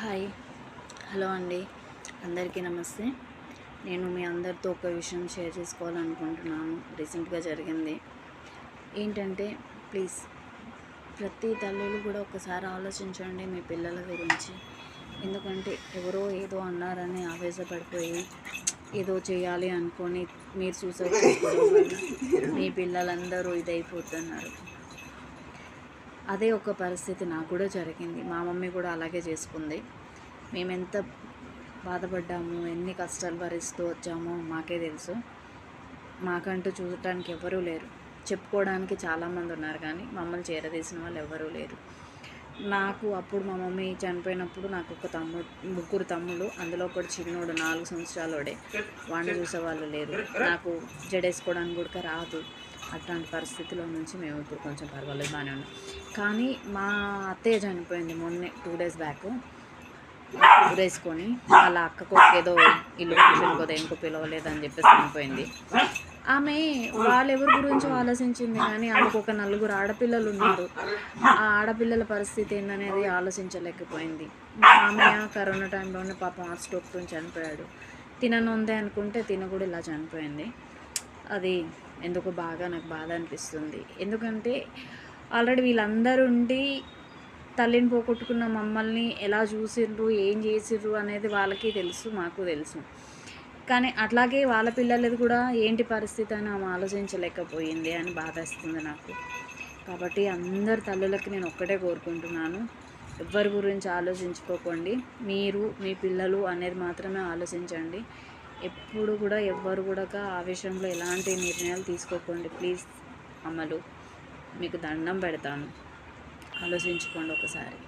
Hi hello అండి, అందరికీ నమస్తే. నేను మీ అందరితో ఒక విషయం షేర్ చేసుకోవాలనుకుంటున్నాను. రీసెంట్గా జరిగింది ఏంటంటే, ప్లీజ్ ప్రతి తల్లులు కూడా ఒకసారి ఆలోచించండి మీ పిల్లల గురించి. ఎందుకంటే ఎవరో ఏదో అన్నారని ఆవేశపడిపోయి ఏదో చేయాలి అనుకొని మీరు సూసైడ్ చేసుకోవడం వల్ల మీ పిల్లలందరూ ఇదైపోతున్నారు. అదే ఒక పరిస్థితి నాకు కూడా జరిగింది. మా మమ్మీ కూడా అలాగే చేసుకుంది. మేము ఎంత బాధపడ్డాము, ఎన్ని కష్టాలు భరిస్తూ వచ్చామో మాకే తెలుసు. మాకంటూ చూడటానికి ఎవరూ లేరు. చెప్పుకోవడానికి చాలామంది ఉన్నారు కానీ మమ్మల్ని చేరదీసిన వాళ్ళు ఎవరూ లేరు. నాకు అప్పుడు మా మమ్మీ చనిపోయినప్పుడు నాకు ముగ్గురు తమ్ముళ్ళు, అందులో ఒకటి చిన్నోడు 4 సంవత్సరాలోడే. వాడిని చూసేవాళ్ళు లేరు. నాకు జడేసుకోవడానికి కూడా రాదు. అట్లాంటి పరిస్థితిలో నుంచి మేము ఇప్పుడు కొంచెం పర్వాలేదు, బాగానే ఉన్నాం. కానీ మా అత్తయ్య చనిపోయింది మొన్నే 2 days బ్యాక్. ఊరేసుకొని వాళ్ళ అక్కకు ఏదో ఇల్లు ఫంక్షన్కో దేనికో పిలవలేదని చెప్పేసి చనిపోయింది. ఆమె వాళ్ళెవరి గురించి ఆలోచించింది కానీ ఆమెకు ఒక 4 ఆడపిల్లలు ఉన్నారు. ఆ ఆడపిల్లల పరిస్థితి ఏందనేది ఆలోచించలేకపోయింది. ఆమె కరోనా టైంలోనే పాపం హార్ట్ స్ట్రోక్తో చనిపోయాడు. తిననుందే అనుకుంటే తిన కూడా ఇలా చనిపోయింది. అది ఎందుకో బాగా నాకు బాధ అనిపిస్తుంది. ఎందుకంటే ఆల్రెడీ వీళ్ళందరూ ఉండి తల్లిని పోగొట్టుకున్న మమ్మల్ని ఎలా చూసిండ్రు, ఏం చేసిండ్రు అనేది వాళ్ళకి తెలుసు, మాకు తెలుసు. కానీ అట్లాగే వాళ్ళ పిల్లలది కూడా ఏంటి పరిస్థితి అని ఆమె ఆలోచించలేకపోయింది అని బాధేస్తుంది నాకు. కాబట్టి అందరు తల్లులకి నేను ఒక్కటే కోరుకుంటున్నాను, ఎవరి గురించి ఆలోచించుకోకండి. మీరు మీ పిల్లలు అనేది మాత్రమే ఆలోచించండి. ఎప్పుడు కూడా ఎవ్వరు కూడా ఆ విషయంలో ఎలాంటి నిర్ణయాలు తీసుకోకండి. ప్లీజ్ అమ్మలు, మీకు దండం పెడతాను, ఆలోచించుకోండి ఒకసారి.